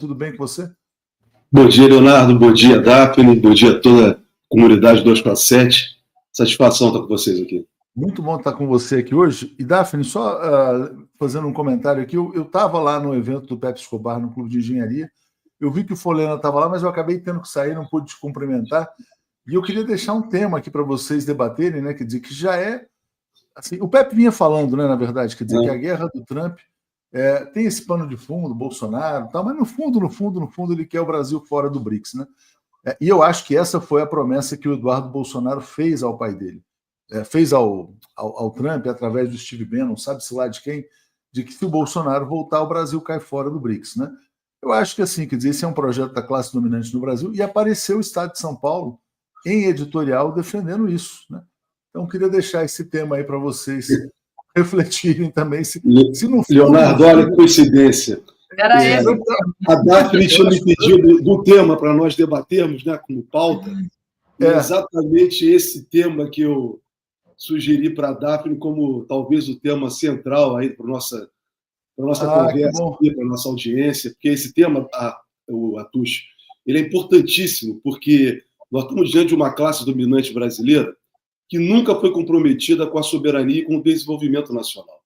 Tudo bem com você? Bom dia, Leonardo. Bom dia, Daphne. Bom dia a toda a comunidade 247. Satisfação estar com vocês aqui. Muito bom estar com você aqui hoje. E, Daphne, só fazendo um comentário aqui, eu estava lá no evento do Pepe Escobar, no Clube de Engenharia. Eu vi que o Folena estava lá, mas eu acabei tendo que sair, não pude te cumprimentar. E eu queria deixar um tema aqui para vocês debaterem, né? Quer dizer, que já é... Assim, o Pepe vinha falando, né, na verdade, quer dizer, que a guerra do Trump tem esse pano de fundo, Bolsonaro e tal, mas no fundo, ele quer o Brasil fora do BRICS, né? E eu acho que essa foi a promessa que o Eduardo Bolsonaro fez ao pai dele. Fez ao Trump, através do Steve Bannon, sabe-se lá de quem, de que se o Bolsonaro voltar, o Brasil cai fora do BRICS, né? Eu acho que, assim, quer dizer, esse é um projeto da classe dominante no Brasil, e apareceu o Estado de São Paulo em editorial defendendo isso, né? Então, queria deixar esse tema aí para vocês refletirem também. Se no fundo, Leonardo, olha que coincidência. Era esse. A Daphne tinha me pedido do tema para nós debatermos, né, como pauta. É exatamente esse tema que eu sugeri para a Daphne como talvez o tema central aí para a nossa conversa aqui, para a nossa audiência, porque esse tema, o Atush, ele é importantíssimo, porque nós estamos diante de uma classe dominante brasileira que nunca foi comprometida com a soberania e com o desenvolvimento nacional.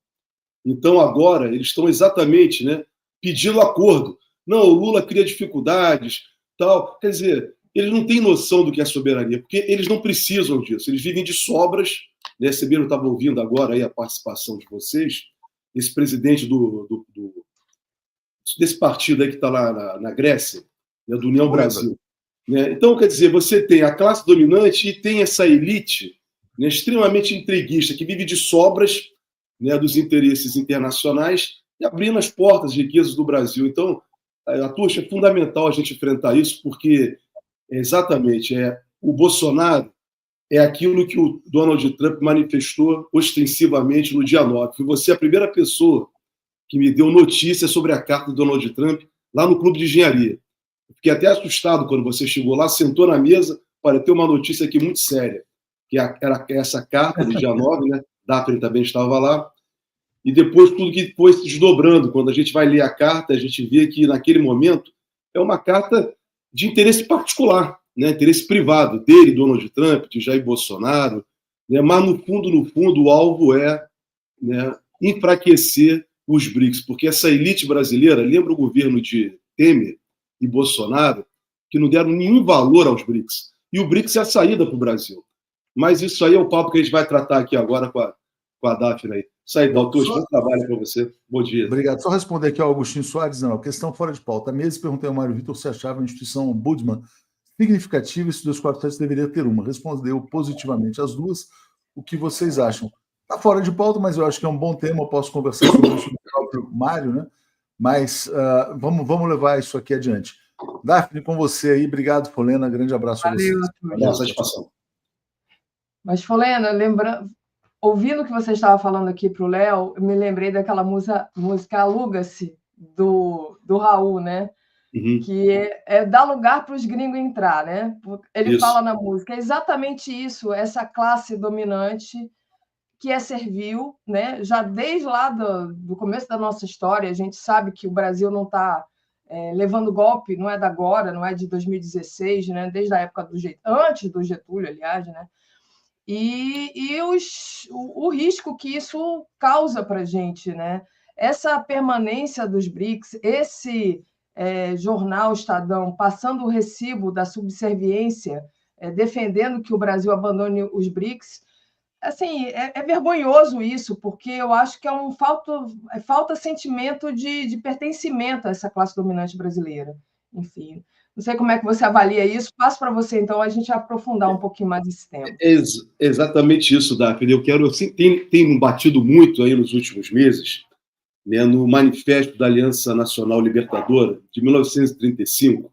Então, agora, eles estão exatamente, né, pedindo acordo. Não, o Lula cria dificuldades, tal. Quer dizer, eles não têm noção do que é soberania, porque eles não precisam disso. Eles vivem de sobras. Né? Você mesmo estava ouvindo agora aí a participação de vocês, esse presidente desse partido aí que está lá na Grécia, né, do União Brasil. Né? Então, quer dizer, você tem a classe dominante e tem essa elite, né, extremamente entreguista, que vive de sobras, né, dos interesses internacionais e abrindo as portas de riquezas do Brasil. Então, Atush, é fundamental a gente enfrentar isso, porque exatamente o Bolsonaro é aquilo que o Donald Trump manifestou ostensivamente no dia 9. Foi você a primeira pessoa que me deu notícia sobre a carta do Donald Trump lá no Clube de Engenharia. Fiquei até assustado quando você chegou lá, sentou na mesa para ter uma notícia aqui muito séria, que era essa carta do dia 9, né? Daphne também estava lá. E depois tudo que foi se desdobrando. Quando a gente vai ler a carta, a gente vê que naquele momento é uma carta de interesse particular, né? Interesse privado dele, Donald Trump, de Jair Bolsonaro, né? Mas no fundo o alvo é, né, enfraquecer os BRICS, porque essa elite brasileira, lembra o governo de Temer e Bolsonaro, que não deram nenhum valor aos BRICS. E o BRICS é a saída para o Brasil. Mas isso aí é o papo que a gente vai tratar aqui agora com a Daphne aí. Isso aí, Daltus, bom trabalho para você. Bom dia. Obrigado. Só responder aqui ao Agostinho Soares, não, questão fora de pauta. Há meses perguntei ao Mário Vitor se achava a instituição Ombudsman significativa e se 247 deveria ter uma. Respondeu positivamente as duas. O que vocês acham? Está fora de pauta, mas eu acho que é um bom tema. Eu posso conversar sobre isso com o próprio Mário, né? Mas vamos levar isso aqui adiante. Daphne, com você aí. Obrigado, Folena. Grande abraço a você. Valeu, satisfação. Mas, Folena, ouvindo o que você estava falando aqui para o Léo, eu me lembrei daquela música Aluga-se, do Raul, né? Uhum. Que dá lugar para os gringos entrar, né? Ele fala na música, é exatamente isso, essa classe dominante que é servil, né? Já desde lá do começo da nossa história, a gente sabe que o Brasil não está levando golpe, não é da agora, não é de 2016, né? Desde a época antes do Getúlio, aliás, né? E o risco que isso causa para a gente, né? Essa permanência dos BRICS, esse jornal Estadão passando o recibo da subserviência, defendendo que o Brasil abandone os BRICS, assim, é vergonhoso isso, porque eu acho que falta sentimento de pertencimento a essa classe dominante brasileira. Enfim, não sei como é que você avalia isso. Passo para você, então, a gente aprofundar um pouquinho mais esse tema. Exatamente isso, Daphne. Eu tenho batido muito aí nos últimos meses, né, no Manifesto da Aliança Nacional Libertadora, de 1935,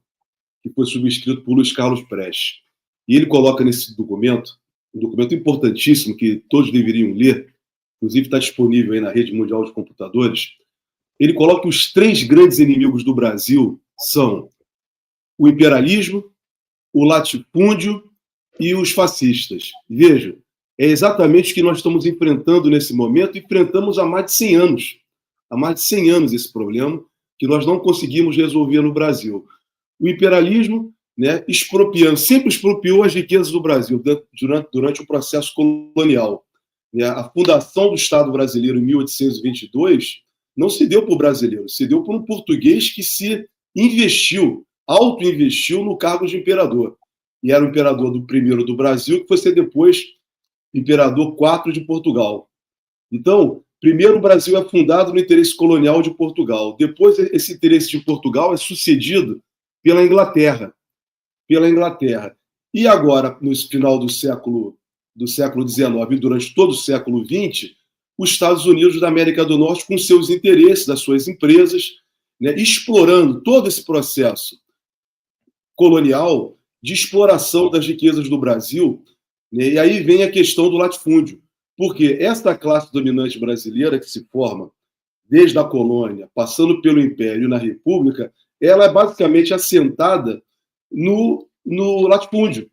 que foi subscrito por Luiz Carlos Prestes. E ele coloca nesse documento, um documento importantíssimo que todos deveriam ler, inclusive está disponível aí na Rede Mundial de Computadores. Ele coloca que os 3 grandes inimigos do Brasil são o imperialismo, o latifúndio e os fascistas. Vejam, é exatamente o que nós estamos enfrentando nesse momento, enfrentamos há mais de 100 anos. Há mais de 100 anos esse problema, que nós não conseguimos resolver no Brasil. O imperialismo, né, sempre expropriou as riquezas do Brasil durante o processo colonial. A fundação do Estado brasileiro em 1822 não se deu por brasileiro, se deu por um português que se auto-investiu no cargo de imperador. E era o imperador primeiro do Brasil, que foi ser depois imperador IV de Portugal. Então, primeiro o Brasil é fundado no interesse colonial de Portugal. Depois, esse interesse de Portugal é sucedido pela Inglaterra. E agora, no final do século XIX e durante todo o século XX, os Estados Unidos da América do Norte, com seus interesses, das suas empresas, né, explorando todo esse processo colonial de exploração das riquezas do Brasil. Né, e aí vem a questão do latifúndio. Porque essa classe dominante brasileira que se forma desde a colônia, passando pelo Império e na República, ela é basicamente assentada no latifúndio.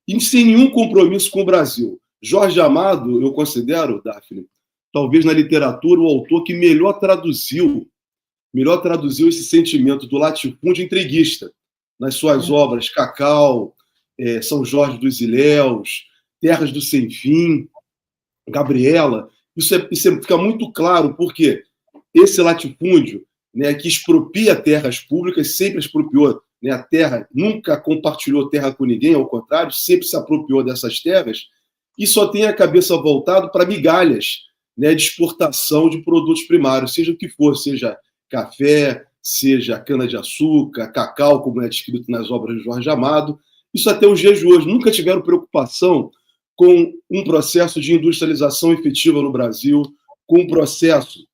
E sem nenhum compromisso com o Brasil. Jorge Amado, eu considero, Daphne, talvez na literatura, o autor que melhor traduziu esse sentimento do latifúndio entreguista nas suas obras Cacau, São Jorge dos Ilhéus, Terras do Sem Fim, Gabriela. Isso fica muito claro, porque esse latifúndio, né, que expropria terras públicas, sempre expropriou, né, a terra, nunca compartilhou terra com ninguém, ao contrário, sempre se apropriou dessas terras, e só tem a cabeça voltada para migalhas, né, de exportação de produtos primários, seja o que for, seja café, seja cana-de-açúcar, cacau, como é descrito nas obras de Jorge Amado. Isso até os dias de hoje. Nunca tiveram preocupação com um processo de industrialização efetiva no Brasil, com um processo,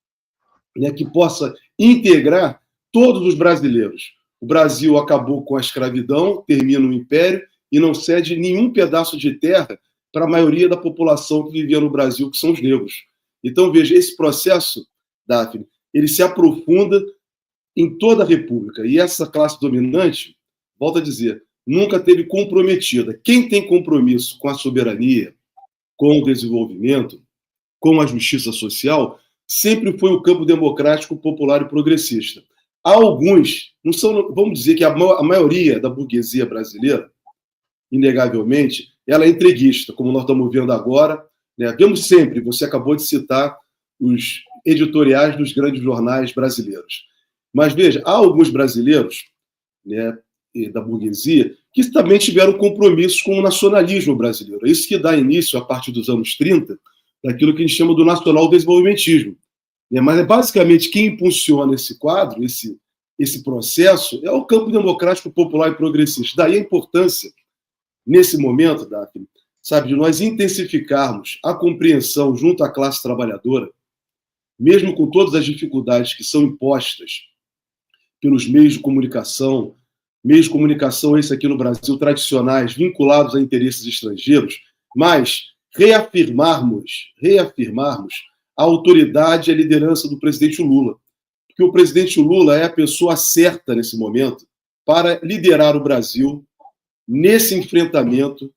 né, que possa integrar todos os brasileiros. O Brasil acabou com a escravidão, termina o Império e não cede nenhum pedaço de terra para a maioria da população que vivia no Brasil, que são os negros. Então, veja, esse processo, Daphne, ele se aprofunda em toda a República. E essa classe dominante, volto a dizer, nunca teve comprometida. Quem tem compromisso com a soberania, com o desenvolvimento, com a justiça social, sempre foi o campo democrático, popular e progressista. Há alguns, não são, vamos dizer que a maioria da burguesia brasileira, inegavelmente, ela é entreguista, como nós estamos vendo agora. Né? Vemos sempre, você acabou de citar os editoriais dos grandes jornais brasileiros. Mas veja, há alguns brasileiros, né, da burguesia que também tiveram compromissos com o nacionalismo brasileiro. É isso que dá início, a partir dos anos 30, daquilo que a gente chama do nacional-desenvolvimentismo. Mas é basicamente quem impulsiona esse quadro, esse processo, é o campo democrático, popular e progressista. Daí a importância, nesse momento, Daphne, sabe, de nós intensificarmos a compreensão junto à classe trabalhadora, mesmo com todas as dificuldades que são impostas pelos meios de comunicação esse aqui no Brasil, tradicionais, vinculados a interesses estrangeiros, mas reafirmarmos a autoridade e a liderança do presidente Lula. Porque o presidente Lula é a pessoa certa nesse momento para liderar o Brasil nesse enfrentamento,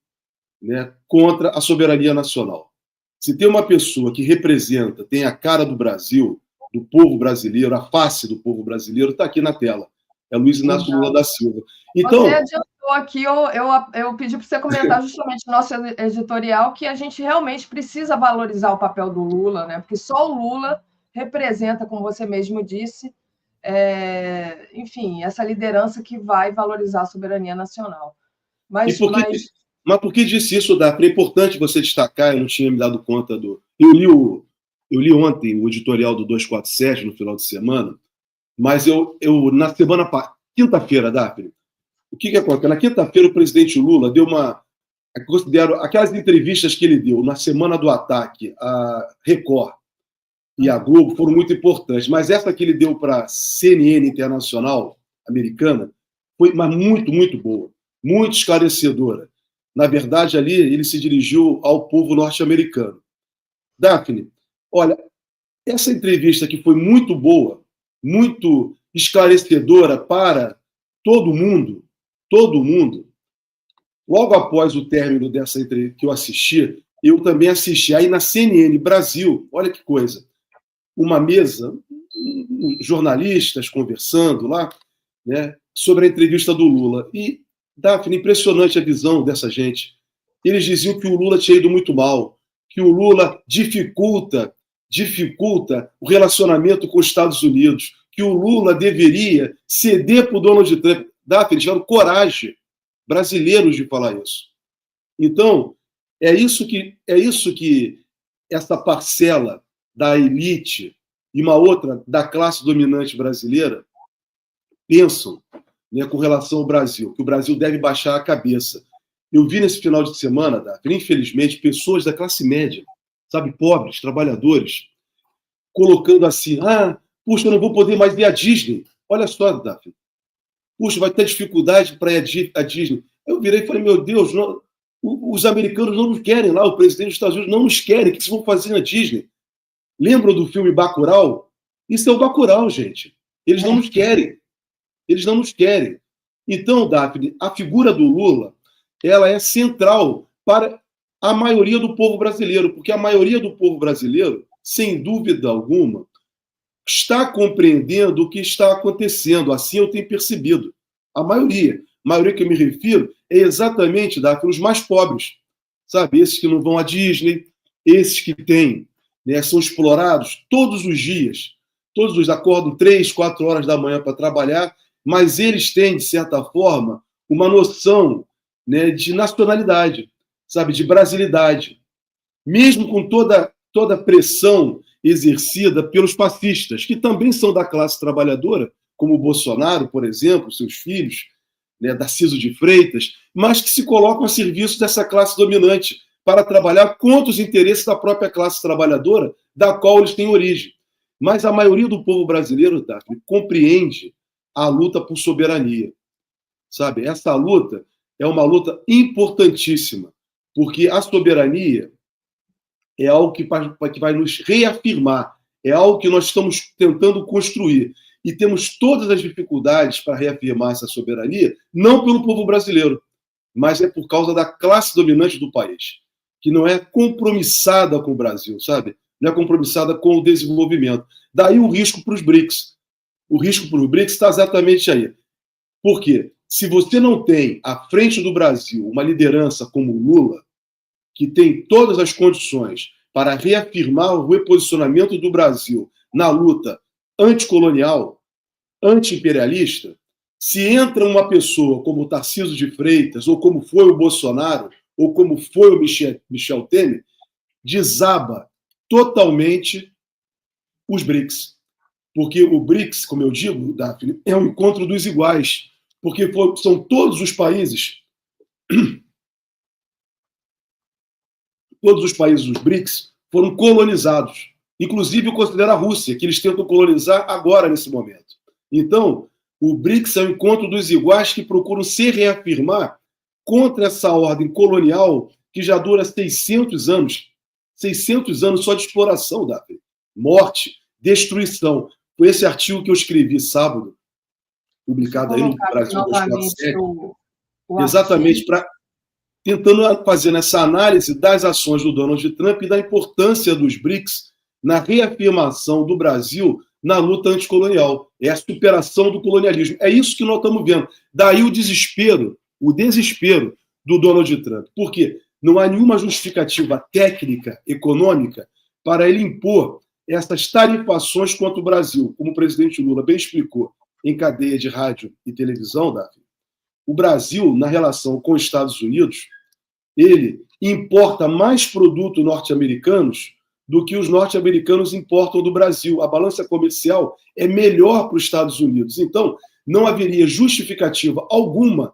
né, contra a soberania nacional. Se tem uma pessoa que representa, tem a cara do Brasil, do povo brasileiro, a face do povo brasileiro, está aqui na tela. É Luiz Inácio Lula da Silva. Então, você adiantou aqui, eu pedi para você comentar justamente no nosso editorial que a gente realmente precisa valorizar o papel do Lula, né? Porque só o Lula representa, como você mesmo disse, enfim, essa liderança que vai valorizar a soberania nacional. Mas por que disse isso, Daphne? É importante você destacar, eu não tinha me dado conta do... Eu li ontem o editorial do 247, no final de semana, mas na semana... Quinta-feira, Daphne, o que acontece? Na quinta-feira, o presidente Lula deu considero aquelas entrevistas que ele deu na semana do ataque a Record e a Globo foram muito importantes, mas essa que ele deu para a CNN Internacional americana foi muito, muito boa, muito esclarecedora. Na verdade, ali ele se dirigiu ao povo norte-americano. Daphne, olha, essa entrevista que foi muito boa, muito esclarecedora para todo mundo, logo após o término dessa entrevista que eu assisti, eu também assisti aí na CNN Brasil, olha que coisa, uma mesa jornalistas conversando lá, né, sobre a entrevista do Lula. E, Daphne, impressionante a visão dessa gente. Eles diziam que o Lula tinha ido muito mal, que o Lula dificulta o relacionamento com os Estados Unidos, que o Lula deveria ceder para o Donald Trump. Daphne, eles tiveram coragem, brasileiros, de falar isso. Então, é isso que essa parcela da elite e uma outra da classe dominante brasileira pensam, né, com relação ao Brasil, que o Brasil deve baixar a cabeça. Eu vi nesse final de semana, Daphne, infelizmente, pessoas da classe média, sabe, pobres, trabalhadores, colocando assim, puxa, eu não vou poder mais ir à Disney. Olha só, Daphne. Puxa, vai ter dificuldade para ir à Disney. Eu virei e falei, meu Deus, não, os americanos não nos querem lá, o presidente dos Estados Unidos não nos querem, o que vocês vão fazer na Disney? Lembram do filme Bacurau? Isso é o Bacurau, gente. Eles não nos querem. Eles não nos querem. Então, Daphne, a figura do Lula, ela é central para a maioria do povo brasileiro, porque a maioria do povo brasileiro, sem dúvida alguma, está compreendendo o que está acontecendo. Assim eu tenho percebido. A maioria que eu me refiro é exatamente, Daphne, os mais pobres. Sabe? Esses que não vão à Disney, esses que têm, né, são explorados todos os dias. Todos os acordam 3, 4 horas da manhã para trabalhar, mas eles têm, de certa forma, uma noção, né, de nacionalidade, sabe, de brasilidade. Mesmo com toda a pressão exercida pelos fascistas, que também são da classe trabalhadora, como o Bolsonaro, por exemplo, seus filhos, né, Tarcísio de Freitas, mas que se colocam a serviço dessa classe dominante para trabalhar contra os interesses da própria classe trabalhadora, da qual eles têm origem. Mas a maioria do povo brasileiro, Daphne, compreende a luta por soberania. Sabe? Essa luta é uma luta importantíssima, porque a soberania é algo que vai nos reafirmar, é algo que nós estamos tentando construir. E temos todas as dificuldades para reafirmar essa soberania, não pelo povo brasileiro, mas é por causa da classe dominante do país, que não é compromissada com o Brasil, sabe? Não é compromissada com o desenvolvimento. Daí o risco para os BRICS. O risco para os BRICS está exatamente aí. Por quê? Se você não tem, à frente do Brasil, uma liderança como o Lula, que tem todas as condições para reafirmar o reposicionamento do Brasil na luta anticolonial, anti-imperialista, se entra uma pessoa como o Tarcísio de Freitas, ou como foi o Bolsonaro, ou como foi o Michel Temer, desaba totalmente os BRICS. Porque o BRICS, como eu digo, Daphne, é um encontro dos iguais, porque são todos os países dos BRICS foram colonizados. Inclusive, eu considero a Rússia, que eles tentam colonizar agora, nesse momento. Então, o BRICS é o encontro dos iguais que procuram se reafirmar contra essa ordem colonial que já dura 600 anos. 600 anos só de exploração, Daphne. Morte, destruição. Foi esse artigo que eu escrevi sábado, publicado aí no Brasil 247. Exatamente, tentando fazer essa análise das ações do Donald Trump e da importância dos BRICS na reafirmação do Brasil na luta anticolonial. É a superação do colonialismo. É isso que nós estamos vendo. Daí o desespero do Donald Trump. Por quê? Não há nenhuma justificativa técnica, econômica, para ele impor essas tarifações contra o Brasil, como o presidente Lula bem explicou em cadeia de rádio e televisão, Davi. O Brasil, na relação com os Estados Unidos, ele importa mais produtos norte-americanos do que os norte-americanos importam do Brasil. A balança comercial é melhor para os Estados Unidos. Então, não haveria justificativa alguma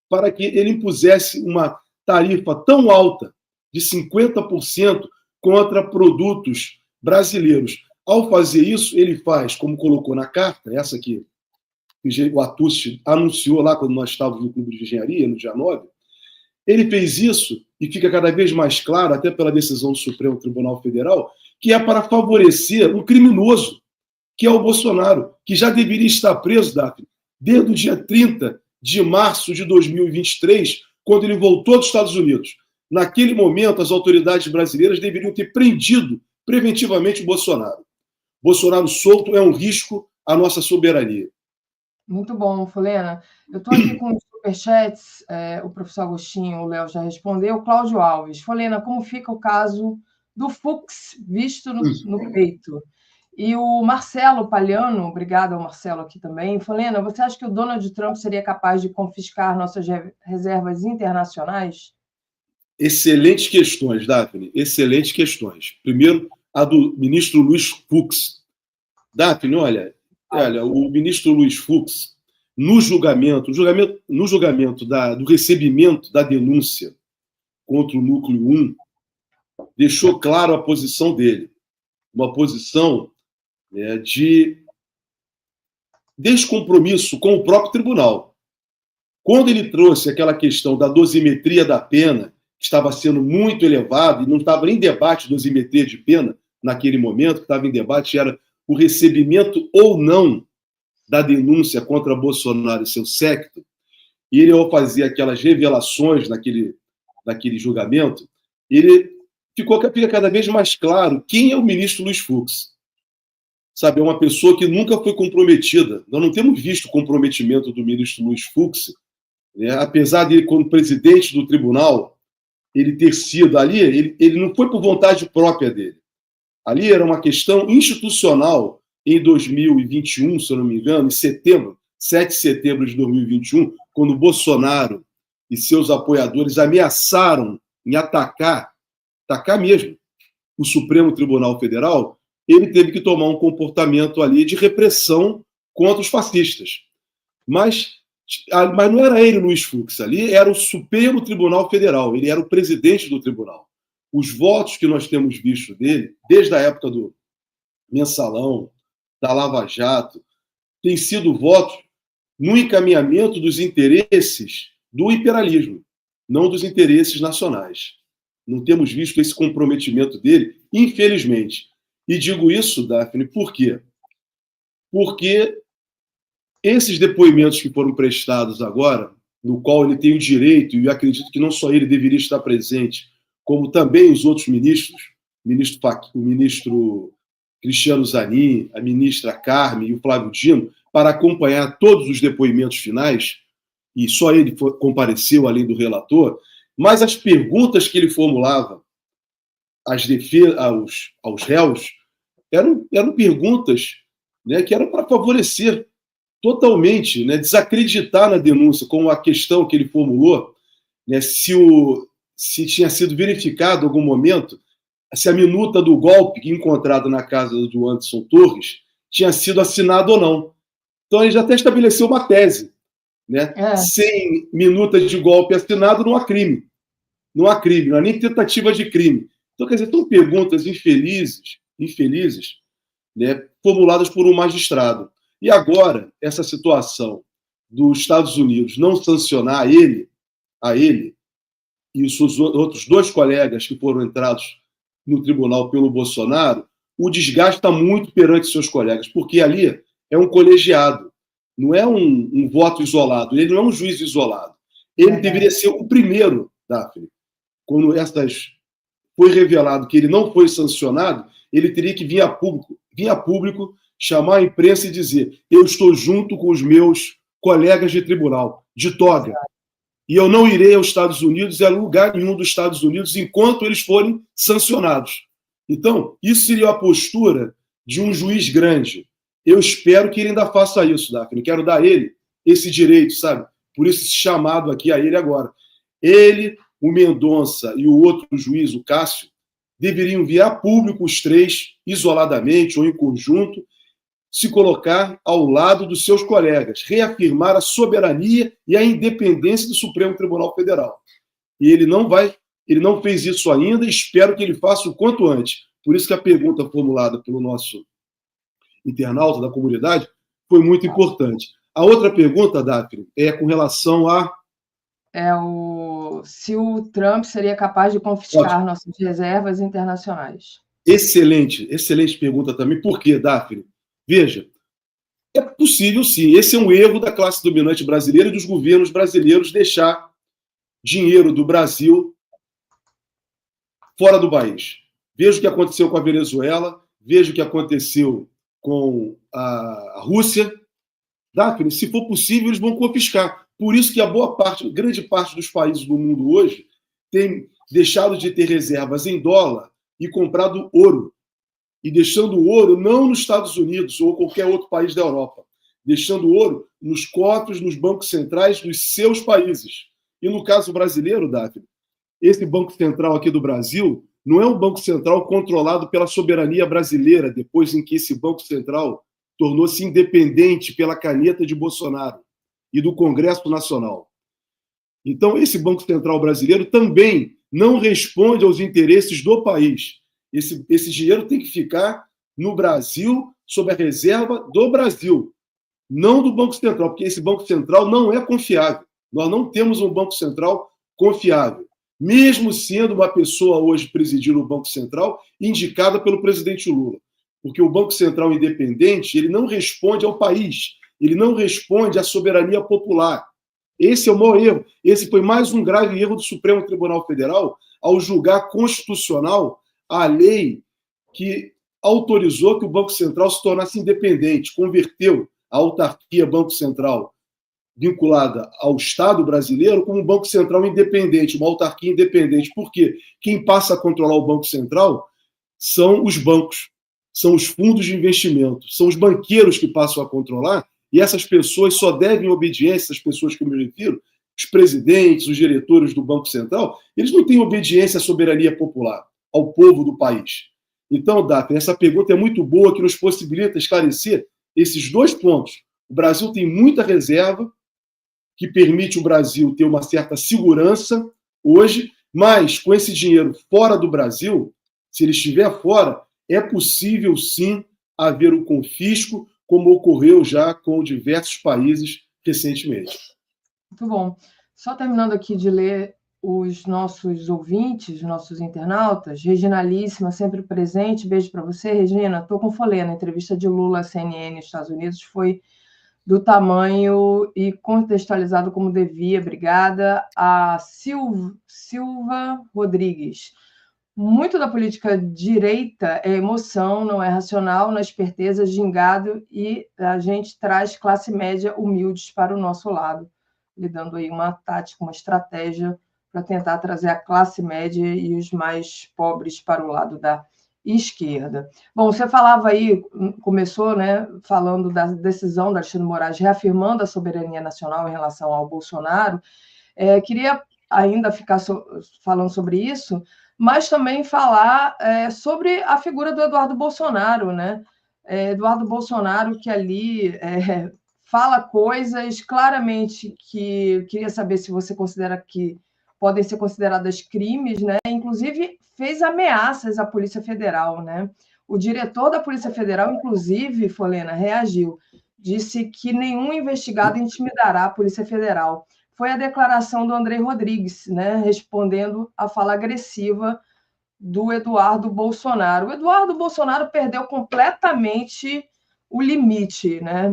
para que ele impusesse uma tarifa tão alta, de 50%, contra produtos brasileiros. Ao fazer isso, ele faz, como colocou na carta, essa que o Atushi anunciou lá quando nós estávamos no Clube de Engenharia, no dia 9, ele fez isso, e fica cada vez mais claro, até pela decisão do Supremo Tribunal Federal, que é para favorecer um criminoso, que é o Bolsonaro, que já deveria estar preso, Daphne, desde o dia 30 de março de 2023, quando ele voltou dos Estados Unidos. Naquele momento, as autoridades brasileiras deveriam ter prendido preventivamente o Bolsonaro. Bolsonaro solto é um risco à nossa soberania. Muito bom, Folena. Eu estou aqui com os superchats, o professor Agostinho, o Léo já respondeu. O Cláudio Alves. Folena, como fica o caso do Fux visto no peito? E o Marcelo Palhano, obrigado ao Marcelo aqui também. Folena, você acha que o Donald Trump seria capaz de confiscar nossas reservas internacionais? Excelentes questões, Daphne, excelentes questões. Primeiro, a do ministro Luiz Fux. Daphne, olha, o ministro Luiz Fux, no julgamento do recebimento da denúncia contra o Núcleo 1, deixou claro a posição dele. Uma posição de descompromisso com o próprio tribunal. Quando ele trouxe aquela questão da dosimetria da pena, que estava sendo muito elevada, e não estava em debate dosimetria de pena naquele momento, que estava em debate era o recebimento ou não da denúncia contra Bolsonaro e seu séquito, e ele, ao fazer aquelas revelações naquele julgamento, fica cada vez mais claro quem é o ministro Luiz Fux. Sabe, é uma pessoa que nunca foi comprometida. Nós não temos visto o comprometimento do ministro Luiz Fux, né? Apesar de, como presidente do tribunal, ele ter sido ali, ele não foi por vontade própria dele. Ali era uma questão institucional em 2021, se eu não me engano, em setembro, 7 de setembro de 2021, quando Bolsonaro e seus apoiadores ameaçaram em atacar mesmo o Supremo Tribunal Federal, ele teve que tomar um comportamento ali de repressão contra os fascistas. Mas não era ele, Luiz Fux, ali era o Supremo Tribunal Federal, ele era o presidente do tribunal. Os votos que nós temos visto dele, desde a época do Mensalão, da Lava Jato, têm sido votos no encaminhamento dos interesses do imperialismo, não dos interesses nacionais. Não temos visto esse comprometimento dele, infelizmente. E digo isso, Daphne, por quê? Porque esses depoimentos que foram prestados agora, no qual ele tem o direito, e eu acredito que não só ele deveria estar presente, como também os outros ministros, o ministro Cristiano Zanin, a ministra Carmen e o Flávio Dino, para acompanhar todos os depoimentos finais, e só ele compareceu, além do relator, mas as perguntas que ele formulava aos réus eram perguntas, né, que eram para favorecer totalmente, né, desacreditar na denúncia, como a questão que ele formulou, né, se tinha sido verificado em algum momento, se a minuta do golpe encontrada na casa do Anderson Torres tinha sido assinada ou não. Então ele já até estabeleceu uma tese, né? Sem minuta de golpe assinado não há crime. Não há crime, não há nem tentativa de crime. Então, quer dizer, são perguntas infelizes, né, formuladas por um magistrado. E agora, essa situação dos Estados Unidos não sancionar a ele e os seus outros 2 colegas que foram entrados no tribunal pelo Bolsonaro, o desgaste está muito perante seus colegas, porque ali é um colegiado, não é um voto isolado, ele não é um juiz isolado. Ele deveria ser o primeiro, Daphne. Quando foi revelado que ele não foi sancionado, ele teria que vir a público, chamar a imprensa e dizer: eu estou junto com os meus colegas de tribunal, de toga, e eu não irei aos Estados Unidos e a lugar nenhum dos Estados Unidos enquanto eles forem sancionados. Então, isso seria a postura de um juiz grande. Eu espero que ele ainda faça isso, Daphne. Quero dar a ele esse direito, sabe? Por isso esse chamado aqui a ele agora. Ele, o Mendonça e o outro juiz, o Cássio, deveriam vir a público, os 3, isoladamente ou em conjunto, se colocar ao lado dos seus colegas, reafirmar a soberania e a independência do Supremo Tribunal Federal. E ele não fez isso ainda, e espero que ele faça o quanto antes. Por isso que a pergunta formulada pelo nosso internauta da comunidade foi muito importante. A outra pergunta, Daphne, é com relação a... se o Trump seria capaz de confiscar nossas reservas internacionais. Excelente pergunta também. Por quê, Daphne? Veja, é possível sim. Esse é um erro da classe dominante brasileira e dos governos brasileiros deixar dinheiro do Brasil fora do país. Veja o que aconteceu com a Venezuela, veja o que aconteceu com a Rússia. Daphne, se for possível, eles vão confiscar. Por isso que grande parte dos países do mundo hoje tem deixado de ter reservas em dólar e comprado ouro. E deixando o ouro não nos Estados Unidos ou qualquer outro país da Europa, deixando o ouro nos cofres, nos bancos centrais dos seus países. E no caso brasileiro, Daphne, esse Banco Central aqui do Brasil não é um Banco Central controlado pela soberania brasileira, depois em que esse Banco Central tornou-se independente pela caneta de Bolsonaro e do Congresso Nacional. Então, esse Banco Central brasileiro também não responde aos interesses do país. Esse dinheiro tem que ficar no Brasil, sob a reserva do Brasil, não do Banco Central, porque esse Banco Central não é confiável. Nós não temos um Banco Central confiável, mesmo sendo uma pessoa hoje presidindo o Banco Central indicada pelo presidente Lula. Porque o Banco Central independente, ele não responde ao país, ele não responde à soberania popular. Esse é o maior erro. Esse foi mais um grave erro do Supremo Tribunal Federal ao julgar constitucional a lei que autorizou que o Banco Central se tornasse independente, converteu a autarquia Banco Central vinculada ao Estado brasileiro como um Banco Central independente, uma autarquia independente. Por quê? Quem passa a controlar o Banco Central são os bancos, são os fundos de investimento, são os banqueiros que passam a controlar, e essas pessoas só devem obediência, essas pessoas que eu me refiro, os presidentes, os diretores do Banco Central, eles não têm obediência à soberania popular, ao povo do país. Então, Daphne, essa pergunta é muito boa, que nos possibilita esclarecer esses dois pontos. O Brasil tem muita reserva, que permite o Brasil ter uma certa segurança hoje, mas com esse dinheiro fora do Brasil, se ele estiver fora, é possível sim haver o confisco, como ocorreu já com diversos países recentemente. Muito bom. Só terminando aqui de ler os nossos ouvintes, nossos internautas, Reginalíssima, sempre presente, beijo para você, Regina. Estou com Folena, a entrevista de Lula à CNN nos Estados Unidos foi do tamanho e contextualizado como devia. Obrigada. A Silva Rodrigues. Muito da política direita é emoção, não é racional, na esperteza, gingado, e a gente traz classe média humildes para o nosso lado, lhe dando aí uma tática, uma estratégia para tentar trazer a classe média e os mais pobres para o lado da esquerda. Bom, você falava aí, começou, né, falando da decisão do Alexandre de Moraes reafirmando a soberania nacional em relação ao Bolsonaro. Queria ainda ficar falando sobre isso, mas também falar sobre a figura do Eduardo Bolsonaro, né? Eduardo Bolsonaro, que ali fala coisas claramente que queria saber se você considera que podem ser consideradas crimes, né? Inclusive, fez ameaças à Polícia Federal, né? O diretor da Polícia Federal, inclusive, Folena, reagiu, disse que nenhum investigado intimidará a Polícia Federal. Foi a declaração do André Rodrigues, né, respondendo à fala agressiva do Eduardo Bolsonaro. O Eduardo Bolsonaro perdeu completamente o limite, né?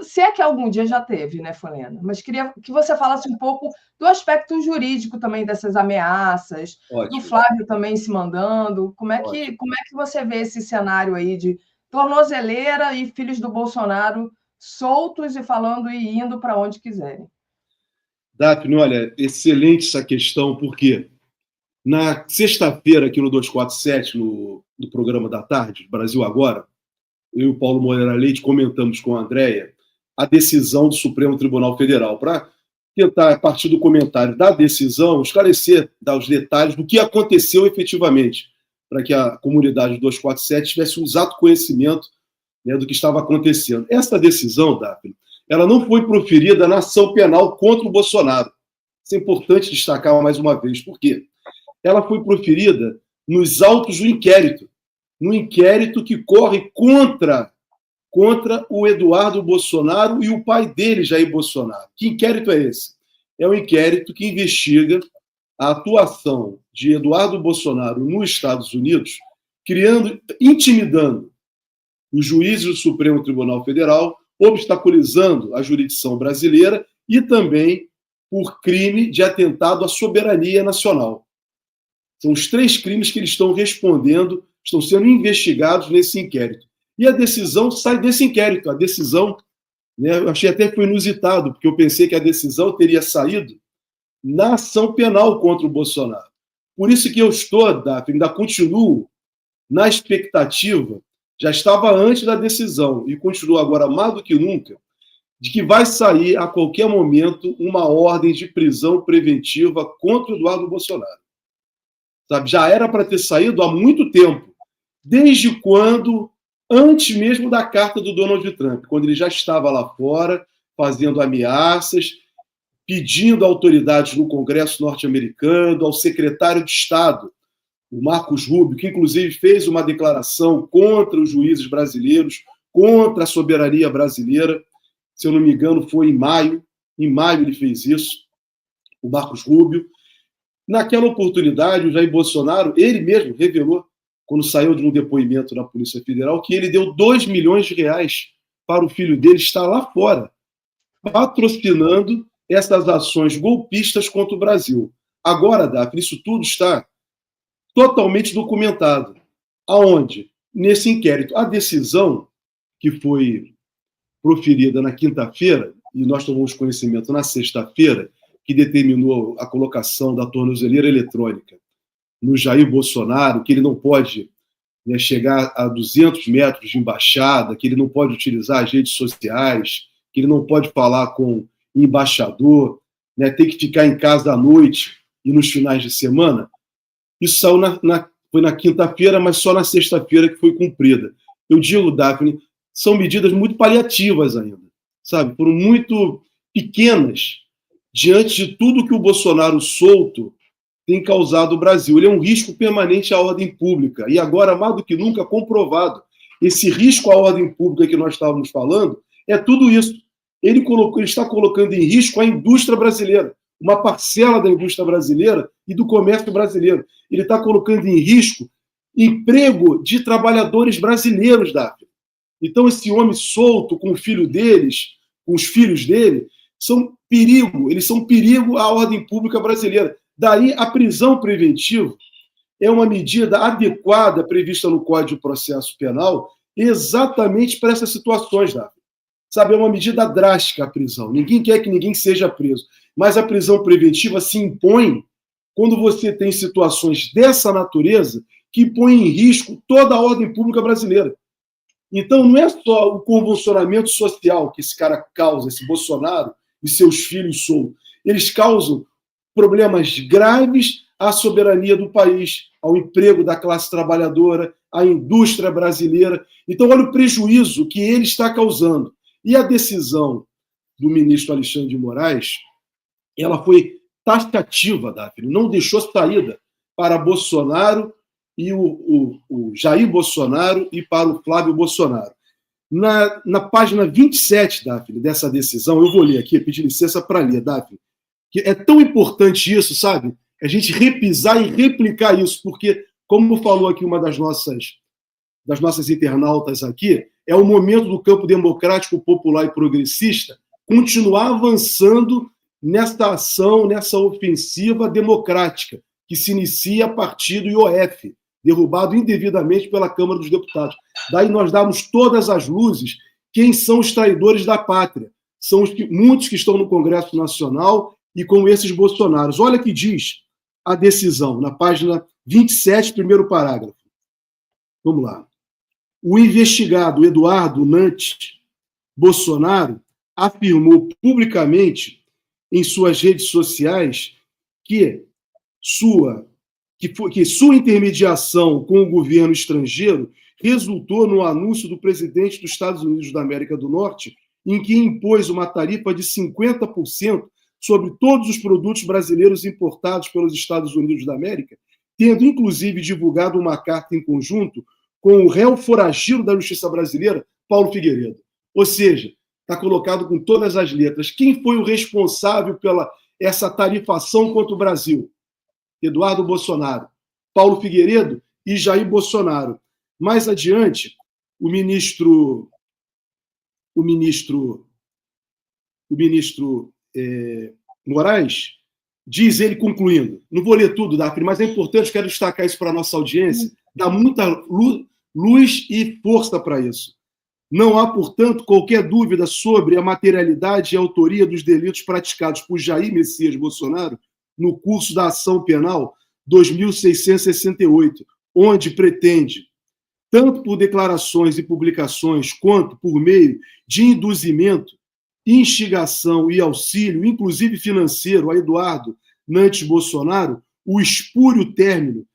Se é que algum dia já teve, né, Folena? Mas queria que você falasse um pouco do aspecto jurídico também dessas ameaças, Ótimo. do Flávio também se mandando. Como é que você vê esse cenário aí de tornozeleira e filhos do Bolsonaro soltos e falando e indo para onde quiserem? Daphne, olha, excelente essa questão, porque na sexta-feira, aqui no 247, no programa da tarde, Brasil Agora, eu e o Paulo Moreira Leite comentamos com a Andréia a decisão do Supremo Tribunal Federal, para tentar, a partir do comentário da decisão, esclarecer, dar os detalhes do que aconteceu efetivamente, para que a comunidade do 247 tivesse um exato conhecimento, né, do que estava acontecendo. Essa decisão, Daphne, ela não foi proferida na ação penal contra o Bolsonaro. Isso é importante destacar mais uma vez. Por quê? Ela foi proferida nos autos do inquérito, no inquérito que corre contra o Eduardo Bolsonaro e o pai dele, Jair Bolsonaro. Que inquérito é esse? É um inquérito que investiga a atuação de Eduardo Bolsonaro nos Estados Unidos, intimidando os juízes do Supremo Tribunal Federal, obstaculizando a jurisdição brasileira e também por crime de atentado à soberania nacional. São os 3 crimes que eles estão respondendo, estão sendo investigados nesse inquérito. E a decisão sai desse inquérito. A decisão, né, eu achei até que foi inusitado, porque eu pensei que a decisão teria saído na ação penal contra o Bolsonaro. Por isso que eu estou, Daphne, ainda continuo na expectativa, já estava antes da decisão e continuo agora mais do que nunca, de que vai sair a qualquer momento uma ordem de prisão preventiva contra o Eduardo Bolsonaro. Sabe? Já era para ter saído há muito tempo, desde quando, antes mesmo da carta do Donald Trump, quando ele já estava lá fora, fazendo ameaças, pedindo a autoridades no Congresso norte-americano, ao secretário de Estado, o Marcos Rubio, que inclusive fez uma declaração contra os juízes brasileiros, contra a soberania brasileira. Se eu não me engano, foi em maio. Em maio ele fez isso, o Marcos Rubio. Naquela oportunidade, o Jair Bolsonaro, ele mesmo revelou, quando saiu de um depoimento na Polícia Federal, que ele deu 2 milhões de reais para o filho dele estar lá fora, patrocinando essas ações golpistas contra o Brasil. Agora, Daphne, isso tudo está totalmente documentado. Aonde? Nesse inquérito. A decisão que foi proferida na quinta-feira, e nós tomamos conhecimento na sexta-feira, que determinou a colocação da tornozeleira eletrônica no Jair Bolsonaro, que ele não pode, né, chegar a 200 metros de embaixada, que ele não pode utilizar as redes sociais, que ele não pode falar com embaixador, né, tem que ficar em casa à noite e nos finais de semana. Isso saiu foi na quinta-feira, mas só na sexta-feira que foi cumprida. Eu digo, Daphne, são medidas muito paliativas ainda, sabe? Foram muito pequenas diante de tudo que o Bolsonaro solto tem causado no Brasil. Ele é um risco permanente à ordem pública. E agora, mais do que nunca, comprovado. Esse risco à ordem pública que nós estávamos falando é tudo isso. Ele está colocando em risco a indústria brasileira, uma parcela da indústria brasileira e do comércio brasileiro. Ele está colocando em risco emprego de trabalhadores brasileiros, Daphne. Então, esse homem solto com o filho deles, com os filhos dele, eles são perigo à ordem pública brasileira. Daí, a prisão preventiva é uma medida adequada prevista no Código de Processo Penal exatamente para essas situações, Daphne. Sabe, é uma medida drástica a prisão. Ninguém quer que ninguém seja preso. Mas a prisão preventiva se impõe quando você tem situações dessa natureza que põem em risco toda a ordem pública brasileira. Então, não é só o convulsionamento social que esse cara causa, esse Bolsonaro e seus filhos soltos. Eles causam problemas graves à soberania do país, ao emprego da classe trabalhadora, à indústria brasileira. Então, olha o prejuízo que ele está causando. E a decisão do ministro Alexandre de Moraes, ela foi taxativa, Daphne, não deixou saída para Bolsonaro e o Jair Bolsonaro e para o Flávio Bolsonaro. Na página 27, Daphne, dessa decisão, eu vou ler aqui, pedir licença para ler, Daphne, que é tão importante isso, sabe? A gente repisar e replicar isso, porque, como falou aqui uma das nossas internautas aqui, é o momento do campo democrático, popular e progressista continuar avançando nesta ação, nessa ofensiva democrática, que se inicia a partir do IOF, derrubado indevidamente pela Câmara dos Deputados. Daí nós damos todas as luzes quem são os traidores da pátria. São muitos que estão no Congresso Nacional e com esses Bolsonaros. Olha o que diz a decisão, na página 27, primeiro parágrafo. Vamos lá. O investigado Eduardo Nantes Bolsonaro afirmou publicamente em suas redes sociais que sua intermediação com o governo estrangeiro resultou no anúncio do presidente dos Estados Unidos da América do Norte, em que impôs uma tarifa de 50% sobre todos os produtos brasileiros importados pelos Estados Unidos da América, tendo inclusive divulgado uma carta em conjunto com o réu foragido da Justiça Brasileira, Paulo Figueiredo. Ou seja, está colocado com todas as letras. Quem foi o responsável pela essa tarifação contra o Brasil? Eduardo Bolsonaro, Paulo Figueiredo e Jair Bolsonaro. Mais adiante, o ministro Moraes diz, ele concluindo, não vou ler tudo, Daphne, mas é importante, quero destacar isso para a nossa audiência, dá muita luz e força para isso. Não há, portanto, qualquer dúvida sobre a materialidade e a autoria dos delitos praticados por Jair Messias Bolsonaro no curso da ação penal 2668, onde pretende, tanto por declarações e publicações, quanto por meio de induzimento, instigação e auxílio, inclusive financeiro, a Eduardo Nantes Bolsonaro, o espúrio término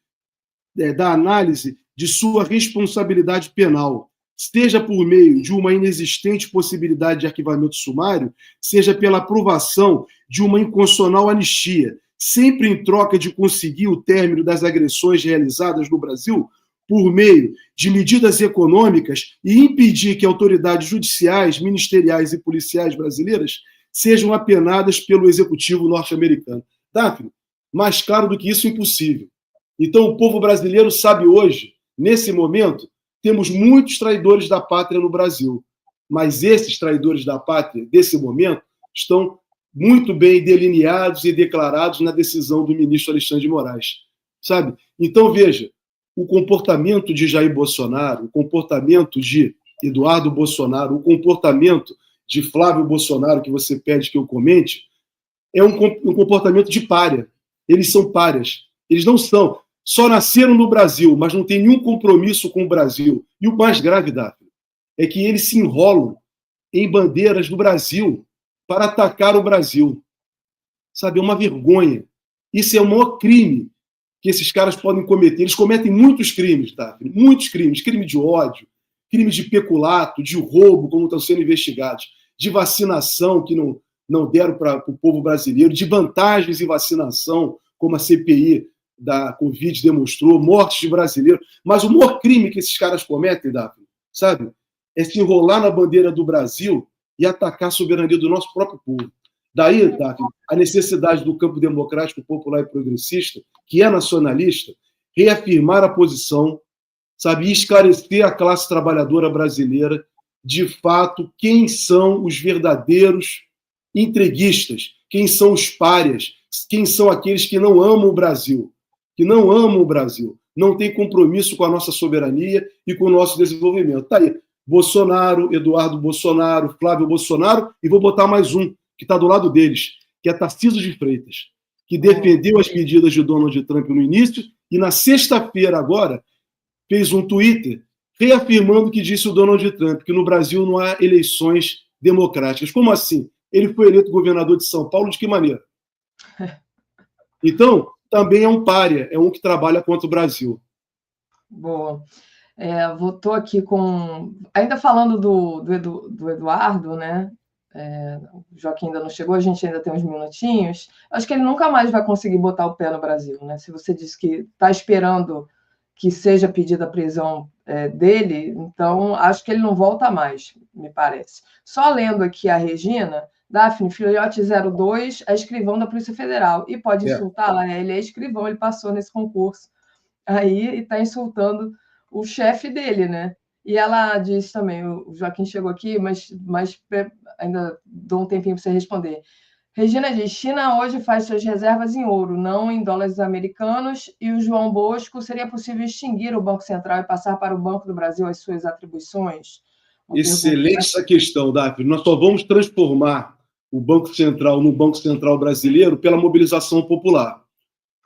da análise de sua responsabilidade penal, seja por meio de uma inexistente possibilidade de arquivamento sumário, seja pela aprovação de uma inconstitucional anistia, sempre em troca de conseguir o término das agressões realizadas no Brasil, por meio de medidas econômicas e impedir que autoridades judiciais, ministeriais e policiais brasileiras sejam apenadas pelo executivo norte-americano. Daphne, mais claro do que isso, impossível. Então, o povo brasileiro sabe hoje, nesse momento, temos muitos traidores da pátria no Brasil, mas esses traidores da pátria, desse momento, estão muito bem delineados e declarados na decisão do ministro Alexandre de Moraes. Sabe? Então, veja, o comportamento de Jair Bolsonaro, o comportamento de Eduardo Bolsonaro, o comportamento de Flávio Bolsonaro, que você pede que eu comente, é um comportamento de pária. Eles são párias. Eles não são. Só nasceram no Brasil, mas não têm nenhum compromisso com o Brasil. E o mais grave, Daphne, é que eles se enrolam em bandeiras do Brasil para atacar o Brasil. Sabe, é uma vergonha. Isso é o maior crime que esses caras podem cometer. Eles cometem muitos crimes, Daphne, muitos crimes. Crime de ódio, crime de peculato, de roubo, como estão sendo investigados, de vacinação que não deram para o povo brasileiro, de vantagens em vacinação, como a CPI da Covid demonstrou, mortes de brasileiros. Mas o maior crime que esses caras cometem, Daphne, sabe, é se enrolar na bandeira do Brasil e atacar a soberania do nosso próprio povo. Daí, Daphne, a necessidade do campo democrático, popular e progressista, que é nacionalista, reafirmar a posição, sabe, e esclarecer a classe trabalhadora brasileira, de fato, quem são os verdadeiros entreguistas, quem são os párias, quem são aqueles que não amam o Brasil, não têm compromisso com a nossa soberania e com o nosso desenvolvimento. Está aí, Bolsonaro, Eduardo Bolsonaro, Flávio Bolsonaro, e vou botar mais um, que está do lado deles, que é Tarcísio de Freitas, que defendeu as medidas de Donald Trump no início e na sexta-feira agora fez um Twitter reafirmando o que disse o Donald Trump, que no Brasil não há eleições democráticas. Como assim? Ele foi eleito governador de São Paulo de que maneira? Então, também é um pária, é um que trabalha contra o Brasil. Boa. Estou aqui com... Ainda falando do Eduardo, né? O Joaquim ainda não chegou, a gente ainda tem uns minutinhos. Acho que ele nunca mais vai conseguir botar o pé no Brasil, né? Se você disse que está esperando que seja pedida a prisão dele, então acho que ele não volta mais, me parece. Só lendo aqui a Regina, Daphne, filhote 02, é escrivão da Polícia Federal, e pode insultá-la, né? Ele é escrivão, ele passou nesse concurso aí e está insultando o chefe dele, né? E ela disse também, o Joaquim chegou aqui, mas ainda dou um tempinho para você responder. Regina diz, China hoje faz suas reservas em ouro, não em dólares americanos, e o João Bosco, seria possível extinguir o Banco Central e passar para o Banco do Brasil as suas atribuições? Excelente essa questão, Daphne. Nós só vamos transformar o Banco Central no Banco Central brasileiro pela mobilização popular.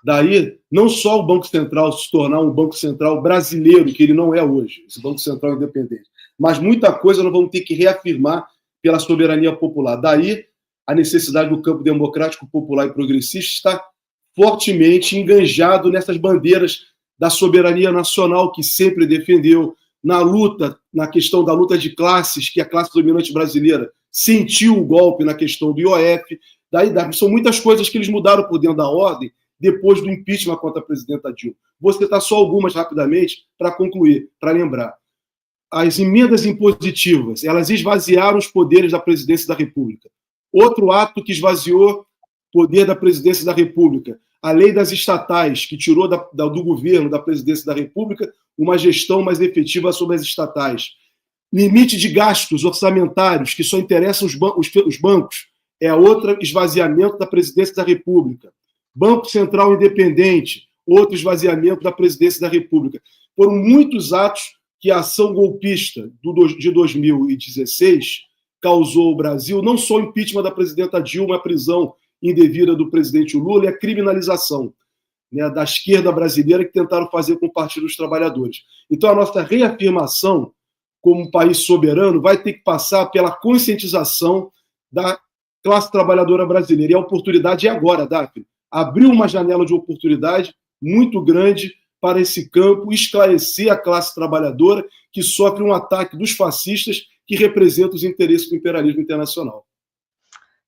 Daí, não só o Banco Central se tornar um Banco Central brasileiro, que ele não é hoje, esse Banco Central independente, mas muita coisa nós vamos ter que reafirmar pela soberania popular. Daí, a necessidade do campo democrático, popular e progressista está fortemente enganjado nessas bandeiras da soberania nacional que sempre defendeu, na luta, na questão da luta de classes, que a classe dominante brasileira sentiu o golpe na questão do IOF. Daí, são muitas coisas que eles mudaram por dentro da ordem depois do impeachment contra a presidenta Dilma. Vou citar só algumas rapidamente para concluir, para lembrar. As emendas impositivas, elas esvaziaram os poderes da presidência da República. Outro ato que esvaziou o poder da presidência da República, a lei das estatais, que tirou do governo, da presidência da República, uma gestão mais efetiva sobre as estatais. Limite de gastos orçamentários, que só interessam os bancos, é outro esvaziamento da presidência da República. Banco Central Independente, outro esvaziamento da presidência da República. Foram muitos atos que a ação golpista de 2016 causou ao Brasil não só o impeachment da presidenta Dilma, a prisão indevida do presidente Lula e a criminalização, né, da esquerda brasileira que tentaram fazer com o Partido dos Trabalhadores. Então, a nossa reafirmação como um país soberano vai ter que passar pela conscientização da classe trabalhadora brasileira. E a oportunidade é agora, Daphne. Abriu uma janela de oportunidade muito grande para esse campo, esclarecer a classe trabalhadora que sofre um ataque dos fascistas que representam os interesses do imperialismo internacional.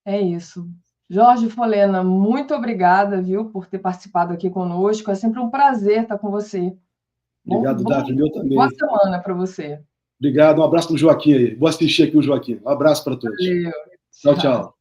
É isso. Jorge Folena, muito obrigada, viu, por ter participado aqui conosco. É sempre um prazer estar com você. Obrigado, Daphne. Eu também. Boa semana para você. Obrigado. Um abraço para o Joaquim aí. Vou assistir aqui o Joaquim. Um abraço para todos. Valeu. Tchau, tchau.